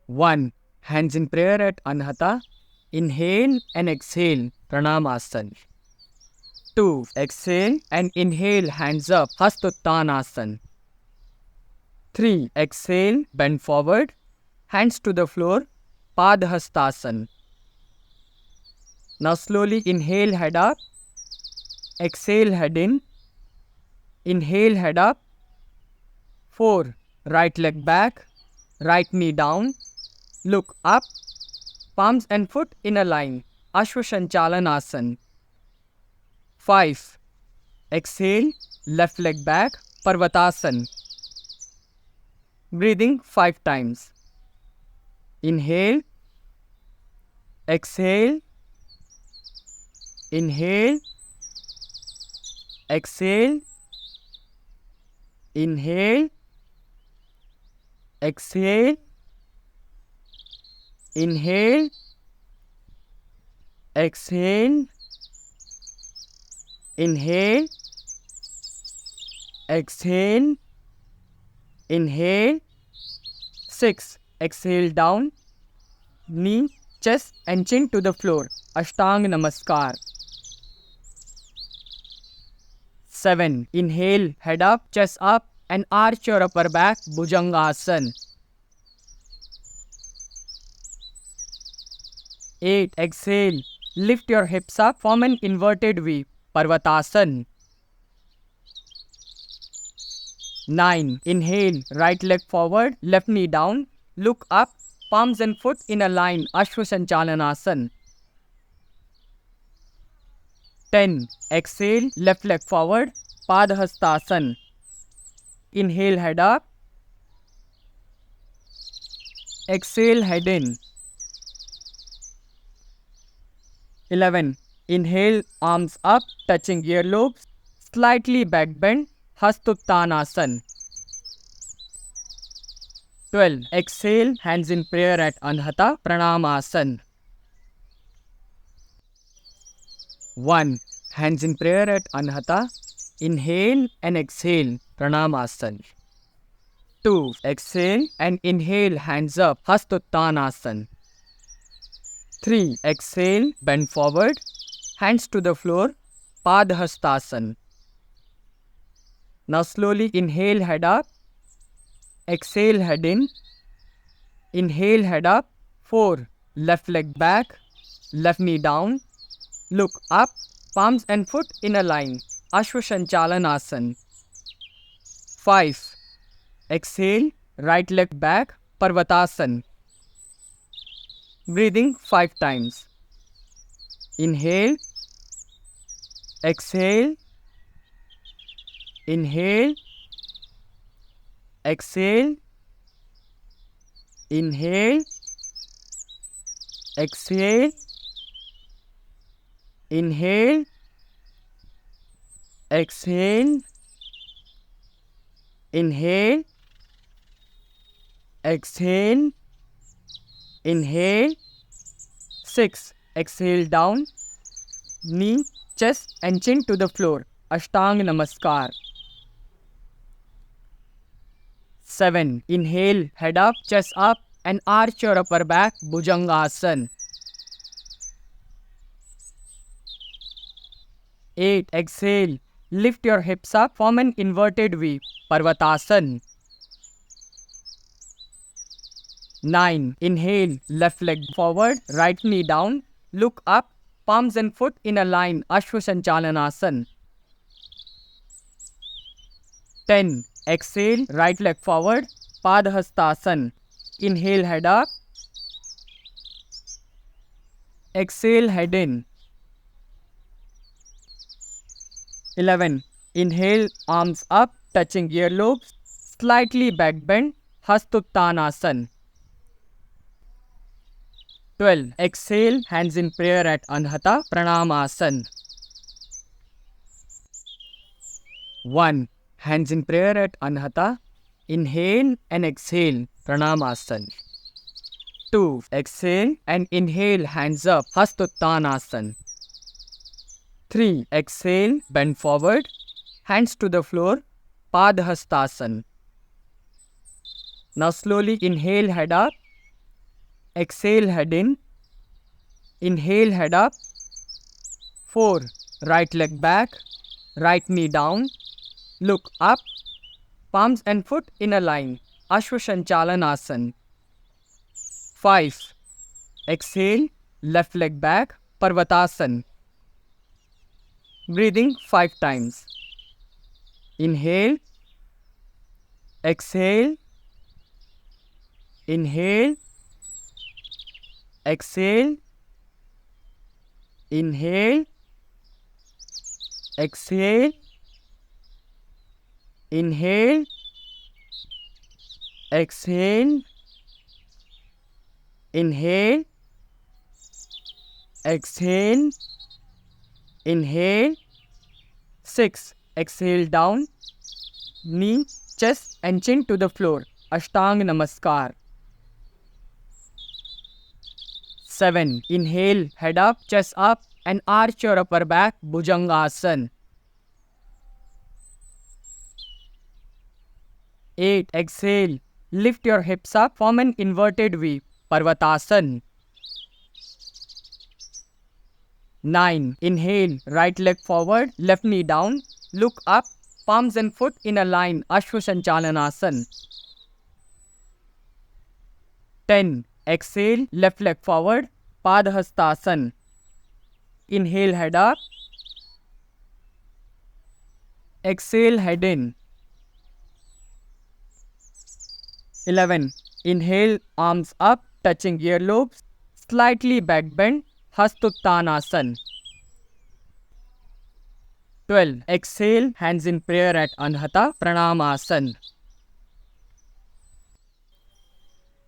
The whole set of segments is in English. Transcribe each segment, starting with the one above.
1. Hands in prayer at Anahata. Inhale and exhale, Pranamasana. 2. Exhale and inhale, hands up, Hastottanasana. 3. Exhale, bend forward, hands to the floor, Padhastasana. Now slowly inhale, head up, exhale, head in, inhale, head up. 4. Right leg back, right knee down, look up, palms and foot in a line, Ashwashanchalanasana. 5. Exhale, left leg back, Parvatasana. Breathing 5 times. Inhale, exhale, inhale, exhale, inhale, exhale, inhale, exhale, inhale, exhale, inhale. 6. Exhale down, knee, chest and chin to the floor, Ashtanga Namaskar. 7. Inhale, head up, chest up and arch your upper back, Bhujangasana. 8. Exhale, lift your hips up, form an inverted V, Parvatasana. 9. Inhale, right leg forward, left knee down, look up, palms and foot in a line, Ashwashanchalanasana. 10. Exhale, left leg forward, Padhastasana. Inhale, head up. Exhale, head in. 11. Inhale, arms up, touching earlobes, slightly back bend, Hastottanasana. 12. Exhale, hands in prayer at Anahata, Pranamasana. 1. Hands in prayer at Anahata. Inhale and exhale, Pranamasana. 2. Exhale and inhale, hands up, Hastottanasana. 3. Exhale, bend forward, hands to the floor, Padhastasana. Now slowly inhale, head up, exhale, head in, inhale, head up. 4. Left leg back, left knee down, look up, palms and foot in a line, Ashwashanchalanasana. 5. Exhale, right leg back, Parvatasana. Breathing 5 times. Inhale, exhale, inhale, exhale, inhale, exhale, inhale, exhale, inhale, exhale, inhale. 6. Exhale down, knee, chest and chin to the floor, Ashtanga Namaskar. 7. Inhale, head up, chest up and arch your upper back, Bhujangasana. 8. Exhale, lift your hips up, form an inverted V, Parvatasana. 9. Inhale, left leg forward, right knee down, look up, palms and foot in a line, Ashwashanchalanasana. 10. Exhale, right leg forward, Padhastasana. Inhale, head up. Exhale, head in. 11. Inhale, arms up, touching earlobes, slightly back bend, Hastottanasana. 12. Exhale, hands in prayer at Anahata, Pranamasana. 1. Hands in prayer at Anahata. Inhale and exhale, Pranamasana. 2. Exhale and inhale, hands up, Hastottanasana. 3. Exhale, bend forward, hands to the floor, Padhastasana. Now slowly inhale, head up, exhale head in, inhale head up. 4. Right leg back, right knee down, look up, palms and foot in a line, Ashwashanchalanasana. 5. Exhale, left leg back, Parvatasana. Breathing 5 times. Inhale, exhale, inhale, exhale, inhale, exhale, inhale, exhale, inhale, exhale, inhale. 6. Exhale down, knee, chest and chin to the floor, Ashtanga Namaskar. 7. Inhale, head up, chest up and arch your upper back, Bhujangasana. 8. Exhale, lift your hips up, form an inverted V, Parvatasana. 9. Inhale, right leg forward, left knee down, look up, palms and foot in a line, Ashwashanchalanasana. 10. Exhale, left leg forward, Padhastasana. Inhale, head up. Exhale, head in. 11. Inhale, arms up, touching earlobes, slightly back bend, Hastuttanasana. 12. Exhale, hands in prayer at Anhata, Pranamasana.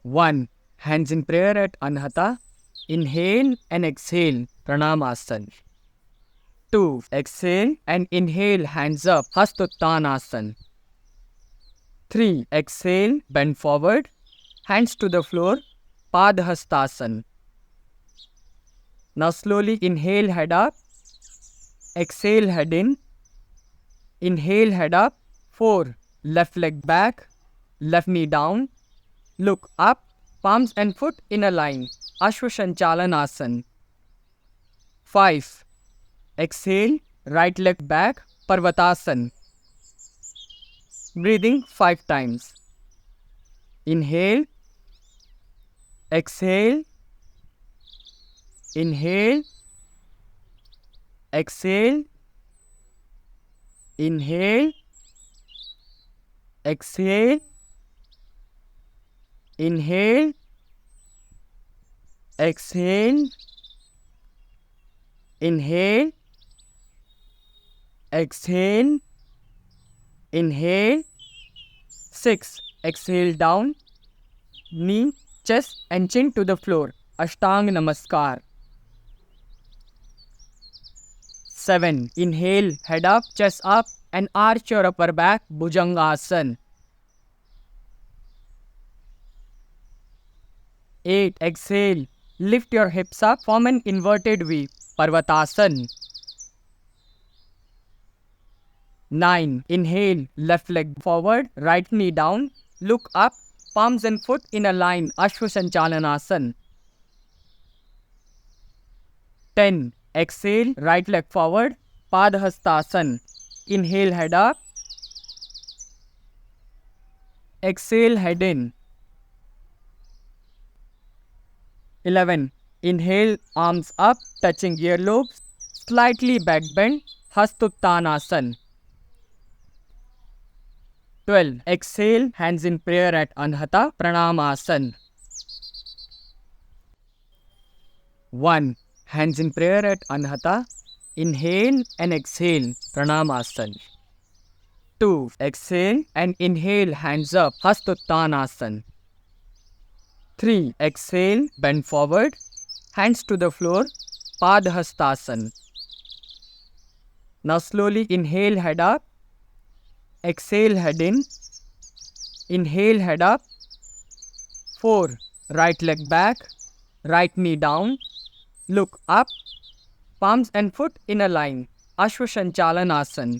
1. Hands in prayer at Anhata. Inhale and exhale, Pranamasana. 2. Exhale and inhale, hands up, Hastuttanasana. 3. Exhale, bend forward, hands to the floor, Padhastasana. Now slowly inhale, head up. Exhale, head in. Inhale, head up. 4. Left leg back, left knee down, look up, palms and foot in a line, Ashwashanchalanasana. 5. Exhale, right leg back, Parvatasana. Breathing 5 times. Inhale, exhale, inhale, exhale, inhale, exhale, inhale, exhale, inhale, exhale, inhale. 6. Exhale down, knee, chest and chin to the floor, Ashtanga Namaskar. 7. Inhale, head up, chest up and arch your upper back, Bhujangasana. 8. Exhale, lift your hips up, form an inverted V, Parvatasana. 9. Inhale, left leg forward, right knee down, look up, palms and foot in a line, Ashwashanchalanasana. 10. Exhale, right leg forward, Padhastasana. Inhale, head up. Exhale, head in. 11. Inhale, arms up, touching earlobes, slightly back bend, Hastuttanasana. 12. Exhale, hands in prayer at Anhata, Pranamasana. 1. Hands in prayer at Anhata. Inhale and exhale, Pranamasana. 2. Exhale and inhale, hands up, Hastuttanasana. 3. Exhale, bend forward, hands to the floor, Padhastasana. Now slowly inhale, head up. Exhale, head in. Inhale, head up. 4. Right leg back, right knee down, look up, palms and foot in a line, Ashwashanchalanasana.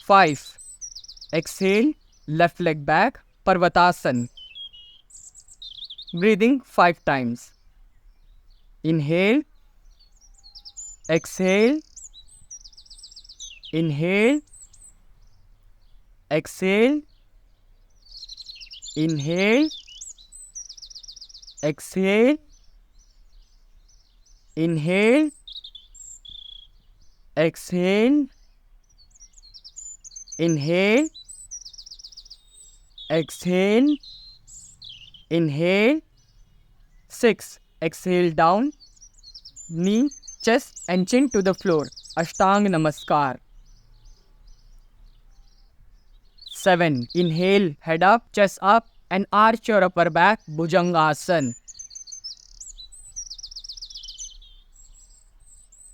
5. Exhale, left leg back, Parvatasana. Breathing 5 times. Inhale, exhale, inhale, exhale, inhale, exhale, inhale, exhale, inhale, exhale, inhale. 6. Exhale down, knee, chest and chin to the floor, Ashtanga Namaskar. 7. Inhale, head up, chest up and arch your upper back, Bhujangasana.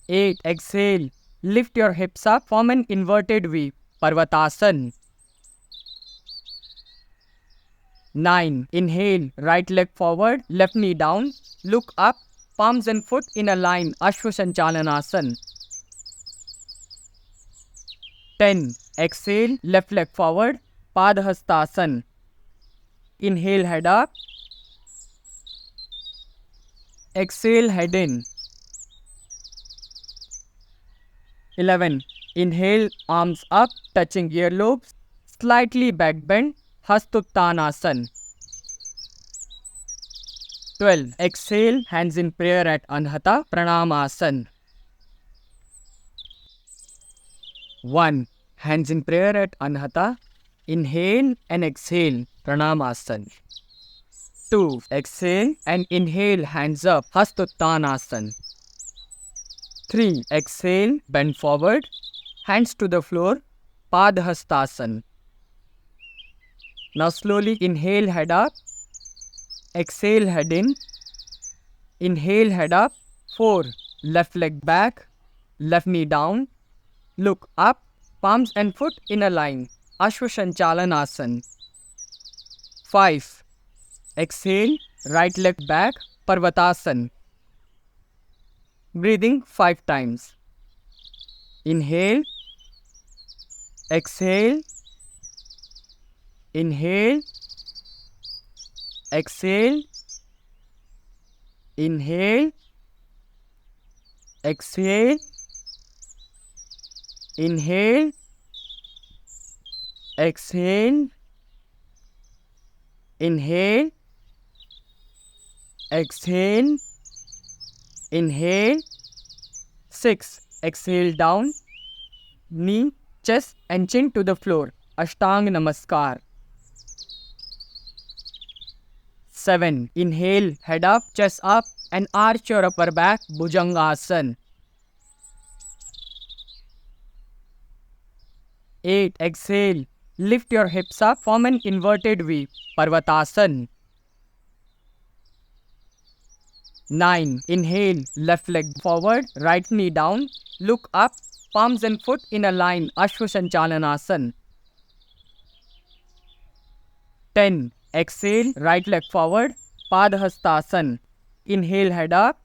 8. Exhale, lift your hips up, form an inverted V, Parvatasana. 9. Inhale, right leg forward, left knee down, look up, palms and foot in a line, Ashwasanchalanasana. 10. Exhale, left leg forward, Padhastasana. Inhale, head up. Exhale, head in. 11. Inhale, arms up, touching earlobes, slightly back bend, Hastuttanasana. 12. Exhale, hands in prayer at Anhata, Pranamasana. 1. Hands in prayer at Anhata. Inhale and exhale, Pranamasana. 2. Exhale and inhale, hands up, Hastuttanasana. 3. Exhale, bend forward, hands to the floor, Padhastasana. Now slowly inhale, head up. Exhale, head in. Inhale, head up. 4. Left leg back, left knee down. Look up, palms and foot in a line, Ashwasanchalanasana. 5. Exhale, right leg back, Parvatasana. Breathing 5 times. Inhale, exhale, inhale, exhale, inhale, exhale, inhale, exhale, inhale, exhale, inhale. 6. Exhale down, knee, chest and chin to the floor, Ashtanga Namaskar. 7. Inhale, head up, chest up and arch your upper back, Bhujangasana. 8. Exhale, lift your hips up, form an inverted V, Parvatasana. 9. Inhale, left leg forward, right knee down, look up, palms and foot in a line, Ashwasanchalanasana. 10. Exhale, right leg forward, Padhastasana. Inhale, head up.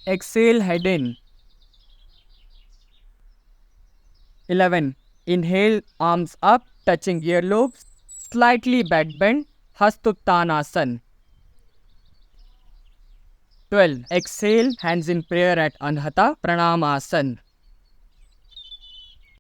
Exhale, head in. 11. Inhale, arms up, touching earlobes, slightly back bend, Hastuttanasana. 12. Exhale, hands in prayer at Anhata, Pranamasana.